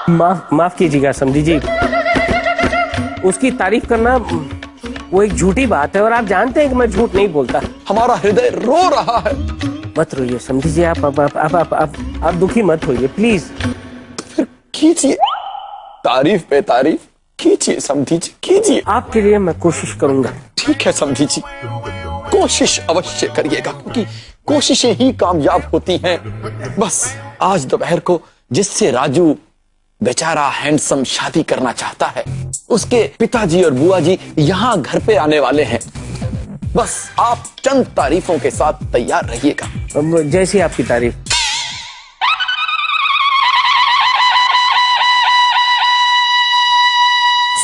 माफ कीजिएगा समधी जी, उसकी तारीफ करना वो एक झूठी बात है और आप जानते हैं कि मैं झूठ नहीं बोलता। हमारा हृदय रो रहा है। मत रोइए समधी जी, आप दुखी मत होइए प्लीज। कीजिए तारीफ पे तारीफ कीजिए समधी जी, कीजिए। आपके लिए मैं कोशिश करूंगा। ठीक है समधी जी, कोशिश अवश्य करिएगा, क्योंकि कोशिशें ही कामयाब होती हैं। बस आज दोपहर को जिससे राजू बेचारा हैंडसम शादी करना चाहता है, उसके पिताजी और बुआ जी यहाँ घर पे आने वाले हैं। बस आप चंद तारीफों के साथ तैयार रहिएगा। जैसी आपकी तारीफ।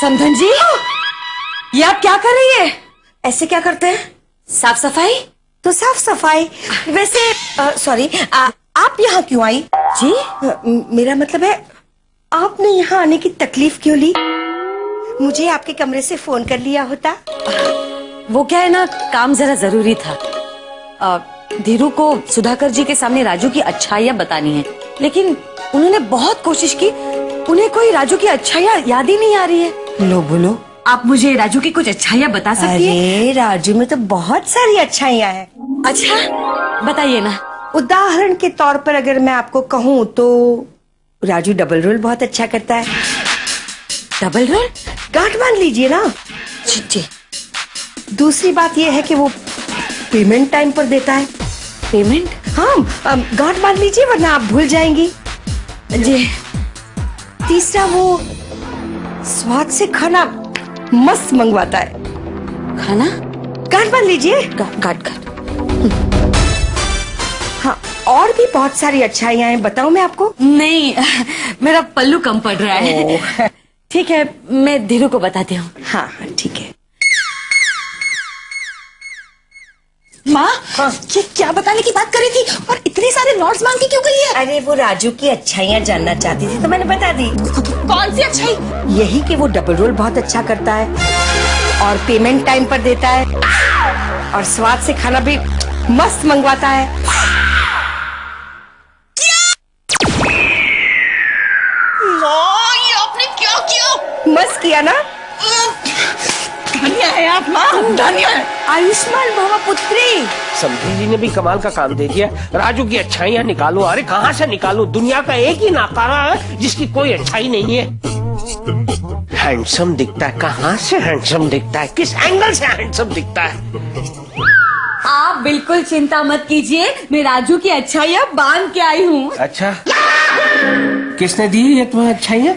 समधन जी, ये आप क्या कर रही है? ऐसे क्या करते हैं? साफ सफाई? तो साफ सफाई। वैसे सॉरी, आप यहाँ क्यों आई जी? मेरा मतलब है आपने यहाँ आने की तकलीफ क्यों ली? मुझे आपके कमरे से फोन कर लिया होता। वो क्या है ना, काम जरा जरूरी था। धीरू को सुधाकर जी के सामने राजू की अच्छाइयाँ बतानी है, लेकिन उन्होंने बहुत कोशिश की, उन्हें कोई राजू की अच्छाइयाँ याद ही नहीं आ रही है। लो बोलो, आप मुझे राजू की कुछ अच्छाइयाँ बता सकती हैं? अरे राजू में तो बहुत सारी अच्छाइयाँ हैं। अच्छा बताइए ना। उदाहरण के तौर पर अगर मैं आपको कहूँ तो राजू डबल रोल बहुत अच्छा करता है। Double role? गांठ बांध लीजिए ना। जी। दूसरी बात यह है कि वो पेमेंट टाइम पर देता है। पेमेंट? हाँ, गांठ बांध लीजिए वरना आप भूल जाएंगी। जी। तीसरा, वो स्वाद से खाना मस्त मंगवाता है। खाना? गांठ बांध लीजिए। गांठ। हाँ, और भी बहुत सारी अच्छाइयाँ हैं, बताऊं मैं आपको? नहीं, मेरा पल्लू कम पड़ रहा है। ठीक है, मैं धीरू को बताती हूँ। हाँ ठीक है। माँ, ये क्या बताने की बात करी थी और इतने सारे नोट्स मांग के क्यों गई है? अरे वो राजू की अच्छाइयाँ जानना चाहती थी तो मैंने बता दी। कौन सी अच्छाई? यही कि वो डबल रोल बहुत अच्छा करता है और पेमेंट टाइम पर देता है और स्वाद से खाना भी मस्त मंगवाता है। ये आपने क्या किया? मस्त किया ना? धन्य है आप माँ, धन्य है। आयुष्मान भवा पुत्री। समधी जी ने भी कमाल का काम दे दिया। राजू की अच्छाइयाँ निकालो। अरे कहाँ से निकालो? दुनिया का एक ही नाकारा है जिसकी कोई अच्छाई नहीं है। हैंडसम दिखता है, कहाँ से हैंडसम दिखता है, किस एंगल से हैंडसम दिखता है? आप बिल्कुल चिंता मत कीजिए, मैं राजू की अच्छाइयाँ बांध के आई हूँ। अच्छा, किसने दी ये तुम्हें अच्छाइयाँ?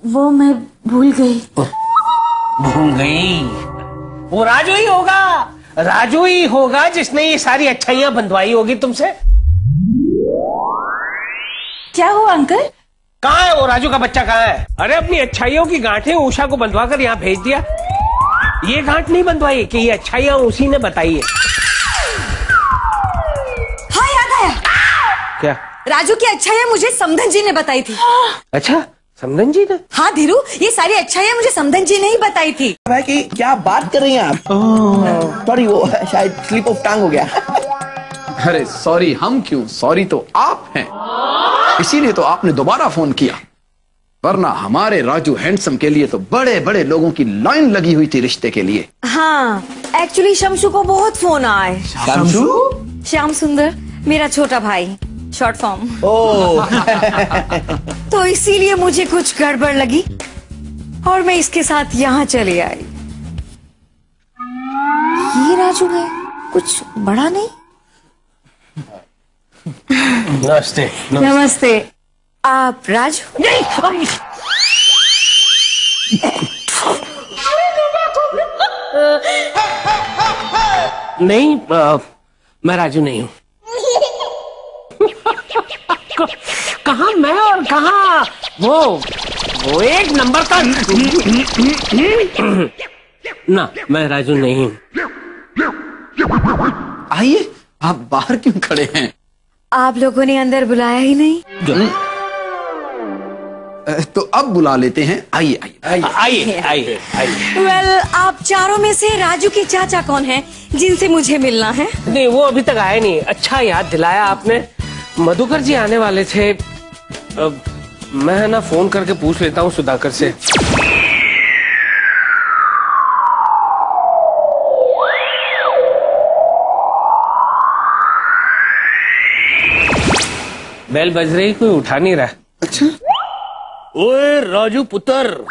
वो मैं भूल गई। भूल गई? वो राजू ही होगा, राजू ही होगा जिसने ये सारी अच्छाइयाँ बंधवाई होगी तुमसे। क्या हुआ अंकल? कहाँ है वो राजू का बच्चा, कहाँ है? अरे अपनी अच्छाइयों की गांठें उषा को बंधवा कर यहाँ भेज दिया। ये गांठ नहीं बंधवाई कि ये अच्छाइयाँ उसी ने बताई है। हाँ याद आया। क्या? राजू की अच्छाइयाँ मुझे समधन जी ने बताई थी। अच्छा, समधन जी ने? हाँ धीरू, ये सारी अच्छाइयाँ मुझे समधन जी ने ही बताई थी। भाई कि क्या बात कर रही हैं आप? सॉरी, वो शायद स्लिप ऑफ टंग हो गया। अरे सॉरी हम क्यों, सॉरी तो आप हैं, इसीलिए तो आपने दोबारा फोन किया, वरना हमारे राजू हैंडसम के लिए तो बड़े बड़े लोगों की लाइन लगी हुई थी रिश्ते के लिए। हाँ, एक्चुअली शमशु को बहुत फोन आए। शमशु? श्याम सुंदर, मेरा छोटा भाई, शॉर्ट फॉर्म। तो इसीलिए मुझे कुछ गड़बड़ लगी और मैं इसके साथ यहाँ चली आई। ये राजू है, कुछ बड़ा नहीं। नमस्ते। नमस्ते। आप राजू? नहीं। नहीं, मैं राजू नहीं हूँ। कहाँ मैं और कहाँ वो एक नंबर का। ना, मैं राजू नहीं हूँ। आइए, आप बाहर क्यों खड़े हैं? आप लोगों ने अंदर बुलाया ही नहीं। तो अब बुला लेते हैं। आइए आइए आइए आइए आइए। वेल, आप चारों में से राजू के चाचा कौन हैं जिनसे मुझे मिलना है? नहीं, वो अभी तक आए नहीं। अच्छा याद दिलाया आपने। मधुकर जी आने वाले थे, मैं ना फोन करके पूछ लेता हूँ सुधाकर से। बेल बज रही, कोई उठा नहीं रहा। अच्छा, ओए राजू पुत्र,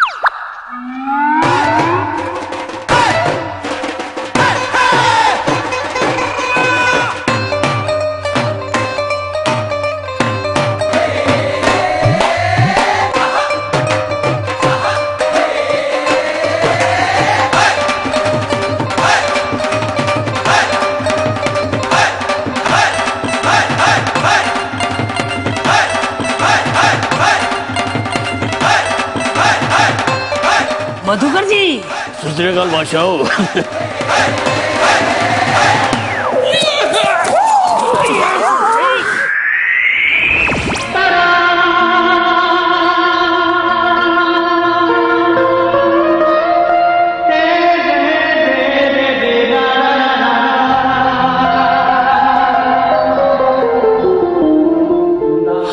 मधुकर जी। सस्रीकाल बादशाह।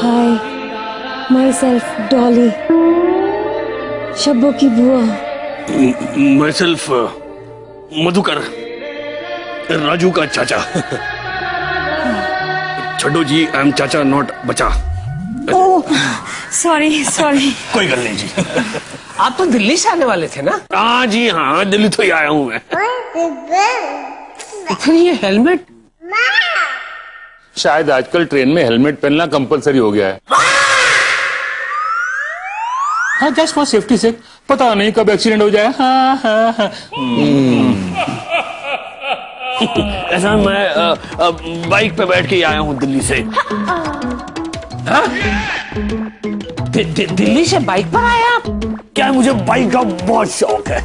हाय, माई सेल्फ डॉली, शब्बो की बुआ। माई सेल्फ मधुकर, राजू का चाचा। छड्डो जी, आई एम चाचा नॉट बचा। Oh sorry sorry. कोई गल नहीं जी। आप तो दिल्ली से आने वाले थे ना? हाँ जी हाँ, दिल्ली तो ही आया हूँ मैं। फिर ये हेलमेट? शायद आजकल ट्रेन में हेलमेट पहनना कंपलसरी हो गया है। हाँ, जस्ट फॉर सेफ्टी से, पता नहीं कब एक्सीडेंट हो जाए। हाँ हाँ हाँ। ऐसा मैं बाइक पे बैठ के आया हूँ दिल्ली से। दिल्ली से बाइक पर आए आप? क्या है, मुझे बाइक का बहुत शौक है।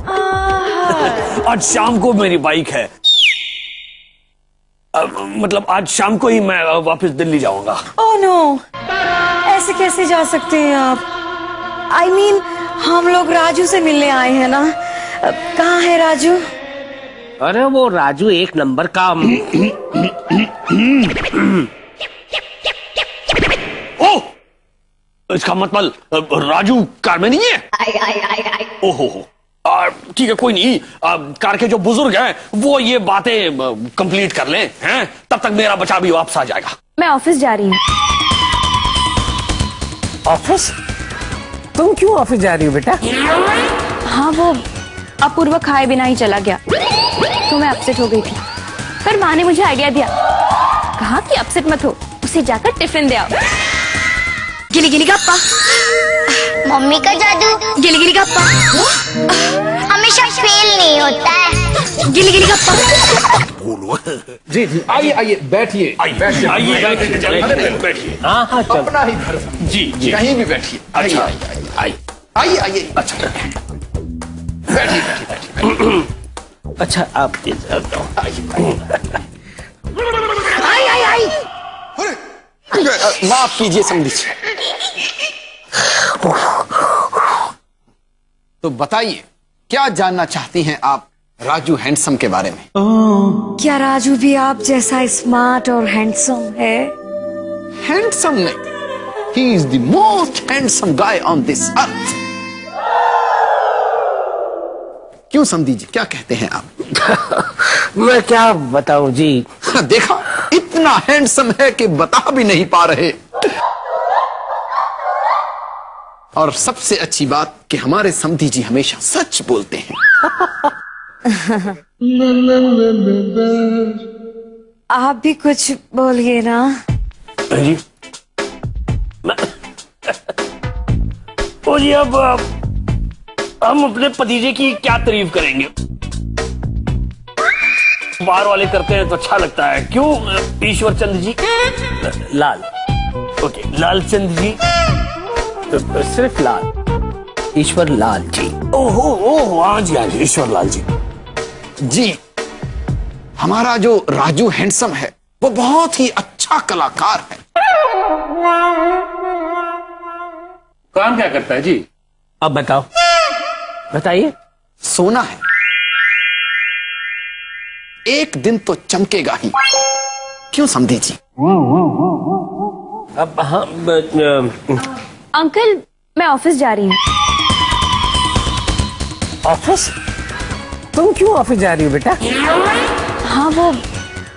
आज शाम को मेरी बाइक है। मतलब आज शाम को ही मैं वापस दिल्ली जाऊंगा। ओह नो, ऐसे कैसे जा सकते हैं आप? I mean, हम लोग राजू से मिलने आए हैं ना। कहाँ है राजू? अरे वो राजू एक नंबर का। ओह, इसका मतलब राजू कार में नहीं है? ओहो, ठीक है, कोई नहीं। कार के जो बुजुर्ग हैं वो ये बातें कंप्लीट कर लें, हैं? तब तक मेरा बच्चा भी वापस आ जाएगा। मैं ऑफिस जा रही हूँ। ऑफिस? तुम क्यों ऑफिस जा रही हो बेटा? हाँ, वो अपूर्व खाए बिना ही चला गया तो मैं अपसेट हो गई थी। पर माँ ने मुझे आइडिया दिया, कहा कि अपसेट मत हो, उसे जाकर टिफिन दे आओ। गिली गिली गप्पा। मम्मी का जादू गिली गिली गप्पा। हमेशा फेल नहीं होता है। गिली गिली गप्पा। जी जी, आइए आइए, बैठिए बैठिए बैठिए। हाँ हाँ चल। अपना ही घर। जी जी, कहीं भी बैठिए। अच्छा, आइए आइए। अच्छा, बैठिए बैठिए। अच्छा आप माफ कीजिए समझी। तो बताइए, क्या जानना चाहती हैं आप राजू हैंडसम के बारे में? क्या राजू भी आप जैसा स्मार्ट और हैंडसम है? हैंडसम नहीं, he is the most handsome guy on this earth. क्यों समझी जी, क्या कहते हैं आप? मैं क्या बताऊं जी। देखा, इतना हैंडसम है कि बता भी नहीं पा रहे। और सबसे अच्छी बात कि हमारे समधी जी हमेशा सच बोलते हैं। आप भी कुछ बोलिए ना। जी जी, अब हम अपने भतीजे की क्या तारीफ करेंगे? बाहर वाले करते हैं तो अच्छा लगता है, क्यों ईश्वर चंद जी? लाल। ओके, लालचंद जी। सिर्फ लाल, ईश्वर लाल जी। ओहो, हाँ जी हाँ जी, ईश्वर लाल जी। जी, हमारा जो राजू हैंडसम है वो बहुत ही अच्छा कलाकार है। काम क्या करता है जी? अब बताओ, बताइए। सोना है, एक दिन तो चमकेगा ही। क्यों समझी जी? अब हाँ, अंकल मैं ऑफिस जा रही हूँ। ऑफिस? तुम क्यों ऑफिस जा रही हो बेटा? हाँ वो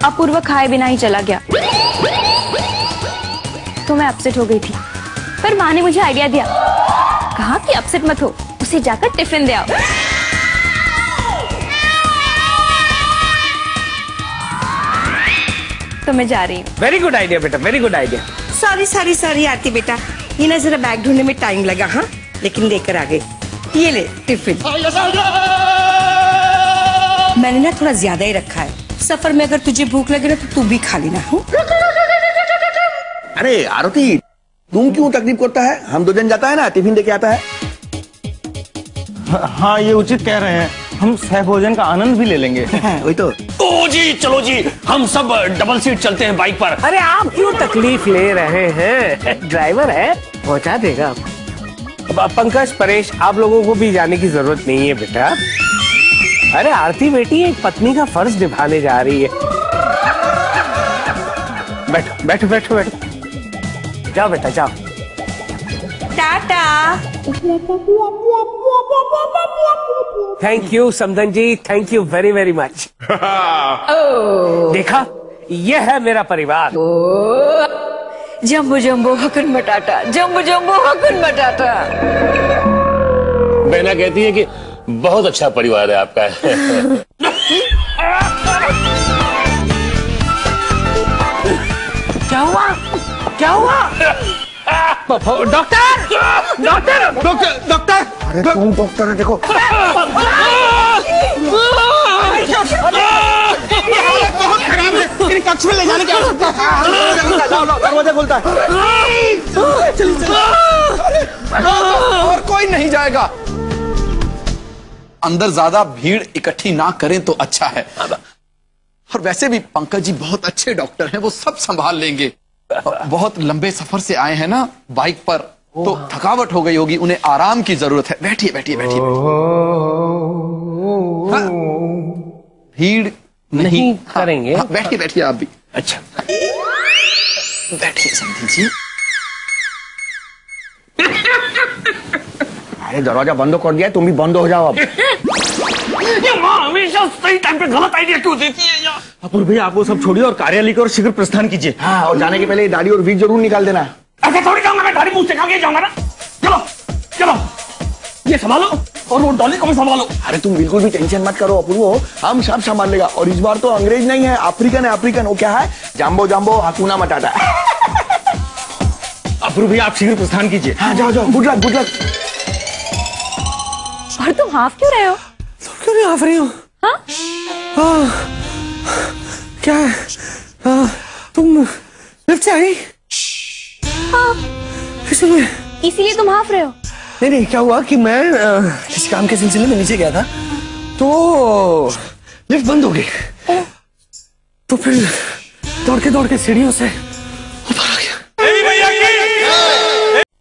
अपूर्व खाए बिना ही चला गया तो मैं अपसेट हो गई थी, पर माँ ने मुझे आइडिया दिया, कहा कि अपसेट मत हो, उसे जाकर टिफिन दे आओ। तो मैं जा रही हूँ। वेरी गुड आइडिया बेटा, वेरी गुड आइडिया। सॉरी आरती बेटा, ये ना जरा बैग ढूंढने में टाइम लगा। हाँ लेकिन लेकर आ गए। ये ले टिफिन। मैंने ना थोड़ा ज्यादा ही रखा है, सफर में अगर तुझे भूख लगे ना तो तू भी खा लेना। हो अरे आरती, तुम क्यों तकलीफ करता है? हम 2 जन जाता है ना, टिफिन देके आता है। हाँ ये उचित कह रहे हैं, हम सह भोजन का आनंद भी ले लेंगे। वही तो। ओ जी चलो जी, हम सब डबल सीट चलते हैं बाइक पर। अरे आप क्यों तकलीफ ले रहे हैं? ड्राइवर है, पहुंचा देगा। पंकज, परेश, आप लोगों को भी जाने की जरूरत नहीं है बेटा। अरे आरती बेटी एक पत्नी का फर्ज निभाने जा रही है। बैठो बैठो बैठो बैठो, जाओ बेटा जाओ। टाटा। थैंक यू समदन जी, thank you very very much. देखा, यह है मेरा परिवार। जम्बो जम्बो हकुन बटाटा, जम्बो जम्बो हकुन बटाटा। बहना कहती है कि बहुत अच्छा परिवार है आपका। क्या हुआ? क्या हुआ? Doctor doctor doctor doctor! अरे तुम डॉक्टर है, देखो। बहुत खराब है, कक्ष में ले जाने की आवश्यकता है। दरवाजा खुलता है। और कोई नहीं जाएगा। अंदर ज्यादा भीड़ इकट्ठी ना करें तो अच्छा है। और वैसे भी पंकज जी बहुत अच्छे डॉक्टर हैं, वो सब संभाल लेंगे। बहुत लंबे सफर से आए हैं ना बाइक पर, तो थकावट हो गई होगी, उन्हें आराम की जरूरत है। बैठिए बैठिए बैठिए। हाँ, भीड़ नहीं करेंगे। हाँ, बैठिए बैठिए आप भी। अच्छा बैठिए समधी जी। अरे दरवाजा बंद कर दिया, तुम भी बंद हो जाओ अब। ये माँ हमेशा सही टाइम पे गलत आइडिया क्यों देती है यार? अपूर्व भैया आप वो सब छोड़िए और कार्यालय की ओर शीघ्र प्रस्थान कीजिए। हाँ, और जाने के पहले दाढ़ी और वीक जरूर निकाल देना। ऐसा थोड़ी जाऊंगा मैं, दाढ़ी मुंह से खा के जाऊंगा ना। चलो चलो, ये संभालो और वो डॉली को भी संभालो। अरे तुम बिल्कुल भी टेंशन मत करो अपूर्व, हम सब संभाल लेगा। और इस बार तो अंग्रेज नहीं है, अफ्रीकन है। अफ्रीकन वो क्या है? जाम्बो जाम्बो हकुना मटाटा। अपूर्व भैया आप शीघ्र प्रस्थान कीजिए। हाँ जाओ जाओ, गुड लक गुड लक। और तुम हाफ क्यों रहे हो? क्यों नहीं हाफ रही हो? हाँ? क्या है? तुम लिफ्ट से आई? हाँ। इसलिए इसीलिए तुम हाफ रहे हो? नहीं, क्या हुआ कि मैं किसी काम के सिलसिले में नीचे गया था, तो लिफ्ट बंद हो गई। तो फिर दौड़ के सीढ़ियों से ऊपर आ गया।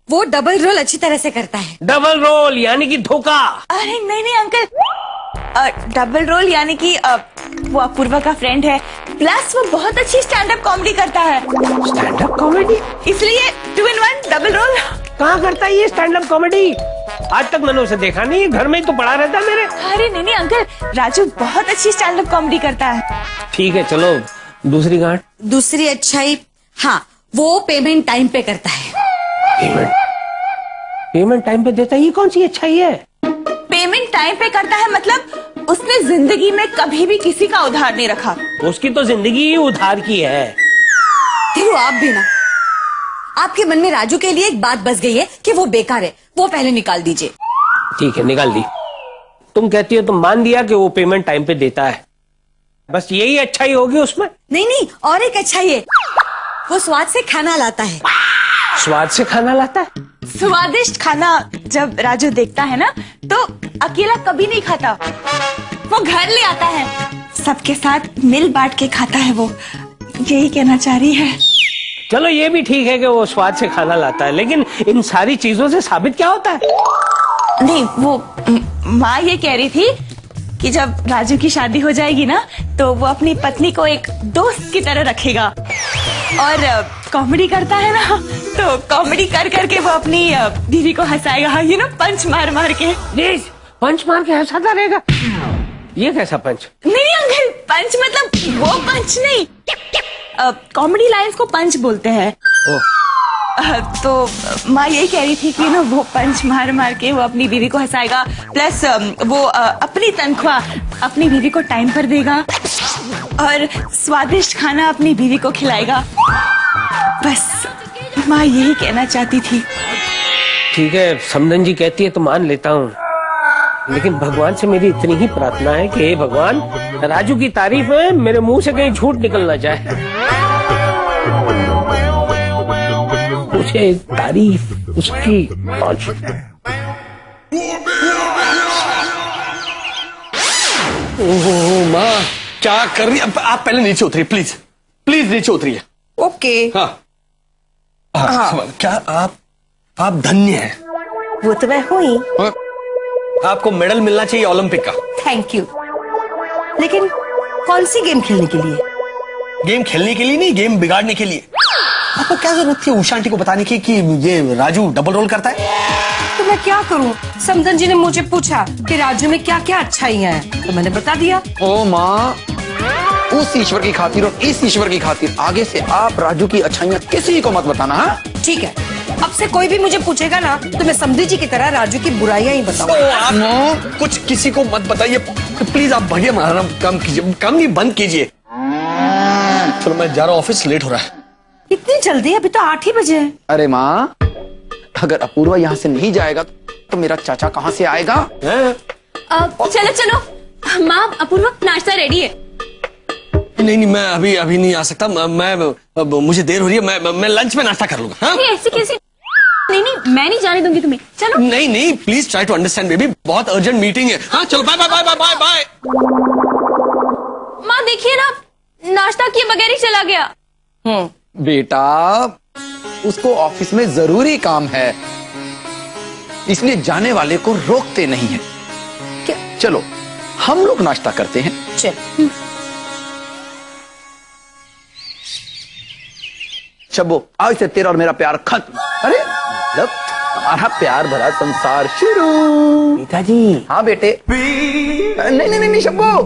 वो डबल रोल अच्छी तरह से करता है। डबल रोल यानी कि धोखा? अरे नहीं अंकल, डबल रोल यानी कि वो अपूर्वा का फ्रेंड है, प्लस वो बहुत अच्छी स्टैंड अप कॉमेडी करता है। Stand up comedy? इसलिए 2 in 1 डबल रोल। कहाँ करता है ये स्टैंड अप कॉमेडी? आज तक मैंने उसे देखा नहीं, घर में ही तो पड़ा रहता है मेरे। अरे नहीं अंकल, राजू बहुत अच्छी स्टैंड अप कॉमेडी करता है। ठीक है चलो, दूसरी गांठ। दूसरी अच्छाई, हाँ वो पेमेंट टाइम पे करता है। पेमेंट टाइम पे देता है, ये कौन सी अच्छाई है? पेमेंट टाइम पे करता है मतलब उसने जिंदगी में कभी भी किसी का उधार नहीं रखा। उसकी तो जिंदगी ही उधार की है। धीरू आप भी ना, आपके मन में राजू के लिए एक बात बस गई है कि वो बेकार है, वो पहले निकाल दीजिए। ठीक है निकाल दी। तुम कहती हो तो मान दिया कि वो पेमेंट टाइम पे देता है, बस यही अच्छाई होगी उसमें? नहीं और एक अच्छाई है, वो स्वाद से खाना लाता है। स्वाद से खाना लाता है? स्वादिष्ट खाना जब राजू देखता है ना तो अकेला कभी नहीं खाता, वो घर ले आता है, सबके साथ मिल बांट के खाता है। वो यही कहना चाह रही है। चलो ये भी ठीक है कि वो स्वाद से खाना लाता है, लेकिन इन सारी चीजों से साबित क्या होता है? नहीं वो माँ ये कह रही थी कि जब राजू की शादी हो जाएगी ना तो वो अपनी पत्नी को एक दोस्त की तरह रखेगा और कॉमेडी करता है ना, तो कॉमेडी कर करके वो अपनी दीदी को हंसाएगा, यू नो, पंच मार मार के। प्लीज, पंच मार के हंसाता रहेगा? ये कैसा पंच? नहीं अंकल, पंच मतलब वो पंच नहीं, कॉमेडी लाइंस को पंच बोलते हैं। तो माँ यही कह रही थी कि ना वो पंच मार मार के वो अपनी बीवी को हंसाएगा, प्लस वो अपनी तनख्वाह अपनी बीवी को टाइम पर देगा और स्वादिष्ट खाना अपनी बीवी को खिलाएगा। बस माँ यही कहना चाहती थी। ठीक है, समधन जी कहती है तो मान लेता हूँ, लेकिन भगवान से मेरी इतनी ही प्रार्थना है कि हे भगवान, राजू की तारीफ में मेरे मुंह से कहीं झूठ निकल ना जाए। मुझे तारीफ उसकी ओह माँ, क्या कर रही है? आप पहले नीचे उतरिए प्लीज, प्लीज नीचे उतरिए। ओके। हाँ, क्या आप धन्य हैं। वो तो मैं हुई। आपको मेडल मिलना चाहिए ओलंपिक का। Thank you. लेकिन कौन सी गेम खेलने के लिए? गेम खेलने के लिए नहीं, गेम बिगाड़ने के लिए। आपको क्या जरूरत थी उषा आंटी को बताने की कि ये राजू डबल रोल करता है? तो मैं क्या करूं? समधन जी ने मुझे पूछा कि राजू में क्या क्या अच्छाइयां हैं, तो मैंने बता दिया। ओ माँ, उस ईश्वर की खातिर और इस ईश्वर की खातिर आगे से आप राजू की अच्छाइयाँ किसी को मत बताना। हाँ ठीक है, अब से कोई भी मुझे पूछेगा ना तो मैं समधी जी की तरह राजू की बुराइयां ही बताऊंगा। कुछ किसी को मत बताइए प्लीज। आप भैया मारना कम कीजिए, कम नहीं बंद कीजिए। चलो मैं जा रहा हूँ, ऑफिस लेट हो रहा है। इतनी जल्दी? अभी तो 8 ही बजे हैं। अरे माँ, अगर अपूर्वा यहाँ से नहीं जाएगा तो मेरा चाचा कहाँ से आएगा? चलो चलो माँ, अपूर्वा नाश्ता रेडी है। नहीं, मैं अभी नहीं आ सकता। मुझे देर हो रही है। मैं लंच में नाश्ता कर लूंगा। हाँ? ऐसे कैसे? नहीं, मैं नहीं जाने दूंगी तुम्हें। चलो। नहीं, please try to understand baby, बहुत अर्जेंट मीटिंग है। हाँ चलो, bye bye bye bye bye bye. माँ देखिए ना, नाश्ता किए बगैर ही चला गया। बेटा, उसको ऑफिस में जरूरी काम है, इसलिए जाने वाले को रोकते नहीं है। क्या? चलो हम लोग नाश्ता करते हैं। चल। शब्बो, आज से तेरा और मेरा प्यार खत्म। अरे मतलब हमारा प्यार भरा संसार शुरू। पिताजी। हाँ बेटे। नहीं शब्बो,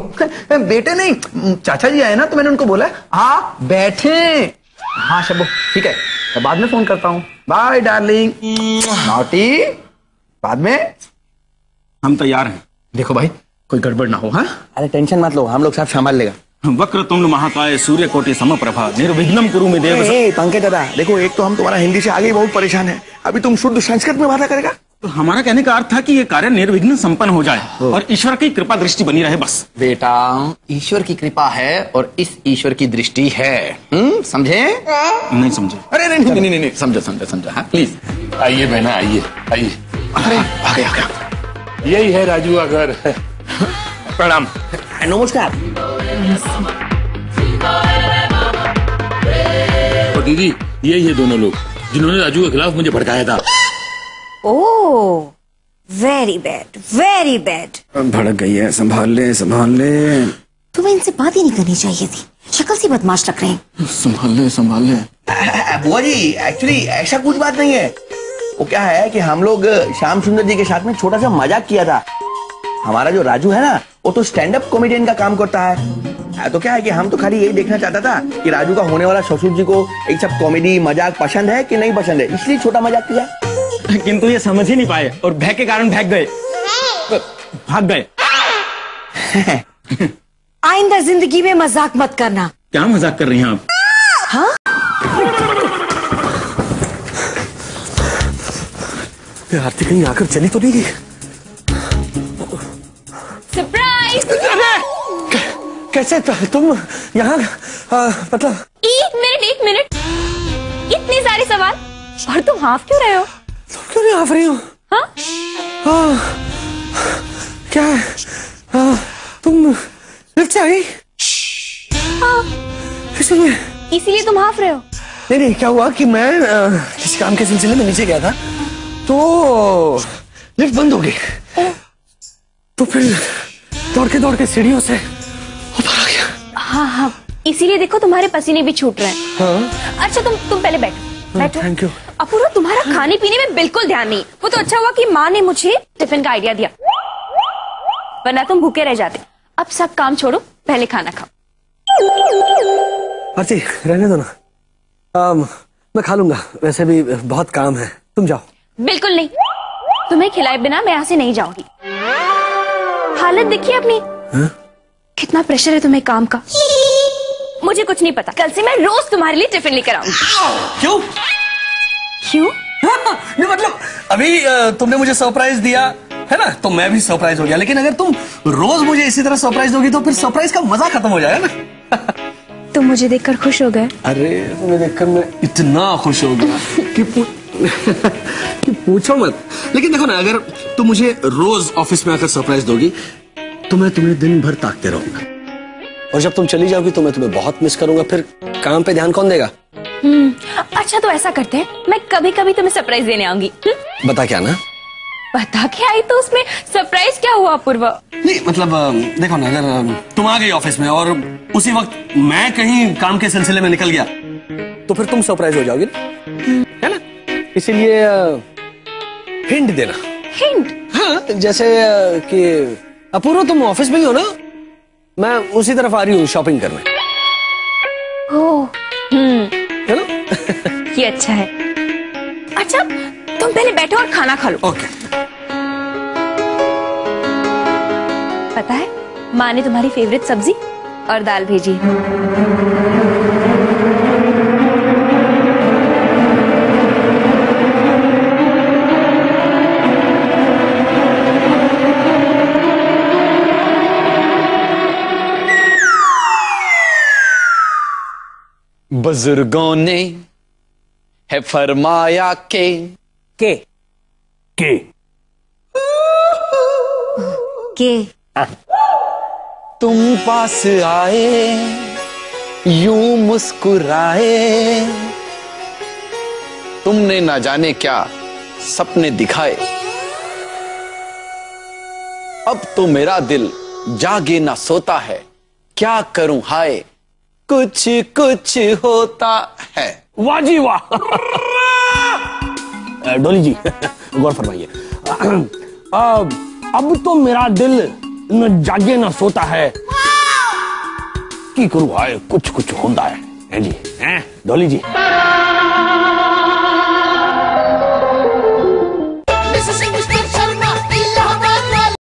बेटे नहीं, चाचा जी आए ना तो मैंने उनको बोला आप बैठे। हाँ शब्बो, ठीक है, मैं बाद में फोन करता हूँ। Bye darling. नॉटी, बाद में। हम तैयार हैं। देखो भाई, कोई गड़बड़ ना हो। हाँ, अरे टेंशन मत लो, हम लोग सब संभाल लेगा। वक्रतुंड महाकाय सूर्यकोटि समप्रभा निर्विघ्नं कुरु मे देव। पंकज दादा देखो, एक तो हम तुम्हारा हिंदी से आगे ही बहुत परेशान है, अभी तुम शुद्ध संस्कृत में बात करेगा। तो हमारा कहने का अर्थ था कि ये कार्य निर्विघ्न संपन्न हो जाए और ईश्वर की कृपा दृष्टि बनी रहे बस। बेटा, ईश्वर की कृपा है और इस ईश्वर की दृष्टि है। समझे? नहीं समझे? अरे नहीं, समझो। हाँ प्लीज आइए बहना, आइए। अरे आ गया। यही है राजू का घर। प्रणाम। नमस्कार। और दीदी, यही है दोनों लोग जिन्होंने राजू के खिलाफ मुझे भड़काया था। ओह, वेरी बैड, वेरी बैड। भड़क गई है, संभाल ले। तुम्हें इनसे बात ही नहीं करनी चाहिए थी, शक्ल सी बदमाश लग रहे हैं। संभाल ले। बुआ जी, एक्चुअली ऐसा कुछ बात नहीं है। वो क्या है कि हम लोग श्याम सुंदर जी के साथ में छोटा सा मजाक किया था। हमारा जो राजू है ना, वो तो स्टैंड अप कॉमेडियन का काम करता है। तो क्या है कि हम तो खाली यही देखना चाहता था कि राजू का होने वाला ससुर जी को एक सब कॉमेडी मजाक पसंद है कि नहीं पसंद है, इसलिए छोटा मजाक किया। किंतु ये समझ ही नहीं पाए और भय के कारण भाग गए। आइंदा जिंदगी में मजाक मत करना। क्या मजाक कर रही हैं आप? हाँ? आरती कहीं आकर चली तो नहीं गई? सरप्राइज! कैसे तुम यहाँ? मतलब एक मिनट, इतने सारे सवाल और तुम हाफ क्यों रहे हो? तुम क्यों नहीं हाफ रही हो? हाँ? क्या है? तुम लिफ्ट से आई? हाँ। इसीलिए तुम हाफ रहे हो? नहीं, क्या हुआ कि मैं किसी काम के सिलसिले में नीचे गया था तो लिफ्ट बंद हो गई, तो फिर दौड़ के सीढ़ियों से ऊपर आ गया। हाँ, इसीलिए देखो तुम्हारे पसीने भी छूट रहे हैं। हाँ? अच्छा तुम पहले बैठो बैठो। Thank you. अपूर्वा तुम्हारा खाने पीने में बिल्कुल ध्यान नहीं। वो तो अच्छा हुआ कि माँ ने मुझे टिफिन का आइडिया दिया, वरना तुम भूखे रह जाते। अब सब काम छोड़ो, पहले खाना खाओ। आरती रहने दो ना, मैं खा लूंगा, वैसे भी बहुत काम है, तुम जाओ। बिल्कुल नहीं, तुम्हें खिलाए बिना मैं यहाँ से नहीं जाऊंगी। हालत देखिए अपनी। हा? कितना प्रेशर है तुम्हें काम का। मुझे कुछ नहीं पता, कल से मैं रोज तुम्हारे लिए टिफिन लेकर आऊंगी। क्यों? क्यों? नहीं मतलब अभी तुमने मुझे सरप्राइज दिया है ना, तो मैं भी सरप्राइज हो गया, लेकिन अगर तुम रोज मुझे इसी तरह सरप्राइज दोगी तो फिर सरप्राइज का मजा खत्म हो जाएगा ना। तुम मुझे देखकर खुश हो गए? अरे तुम्हें देखकर मैं इतना खुश हो गया कि पूछो मत। लेकिन देखो ना, अगर तुम मुझे रोज ऑफिस में आकर सरप्राइज दोगी तो मैं तुम्हें दिन भर ताकते रहूंगा, और जब तुम चली जाओगी तो मैं तुम्हें बहुत मिस करूंगा, फिर काम पे ध्यान कौन देगा? अच्छा तो ऐसा करते हैं, मैं कभी कभी तुम्हें सरप्राइज देने आऊंगी। बता क्या ना? बता क्या आई तो उसमें सरप्राइज क्या हुआ अपूर्वा? नहीं मतलब देखो ना, अगर तुम आ गई ऑफिस में और उसी वक्त मैं कहीं काम के सिलसिले में निकल गया तो फिर तुम सरप्राइज हो जाओगी है ना? इसीलिए हिंट देना। हिंट? हाँ, जैसे कि अपूर्वा तुम ऑफिस में ही हो ना, मैं उसी तरफ आ रही हूँ शॉपिंग करने। ओह है ना? ये अच्छा है। अच्छा तुम पहले बैठो और खाना खा लो। ओके। पता है माँ ने तुम्हारी फेवरेट सब्जी और दाल भेजी है। बुजुर्गों ने है फरमाया के तुम पास आए यूं मुस्कुराए, तुमने ना जाने क्या सपने दिखाए, अब तो मेरा दिल जागे ना सोता है, क्या करूं हाय कुछ कुछ होता है। वाह जी वाह। डोली जी गौर फरमाइए। अब तो मेरा दिल न जागे न सोता है, की करूं हाय कुछ कुछ होता है जी। हैं डोली जी?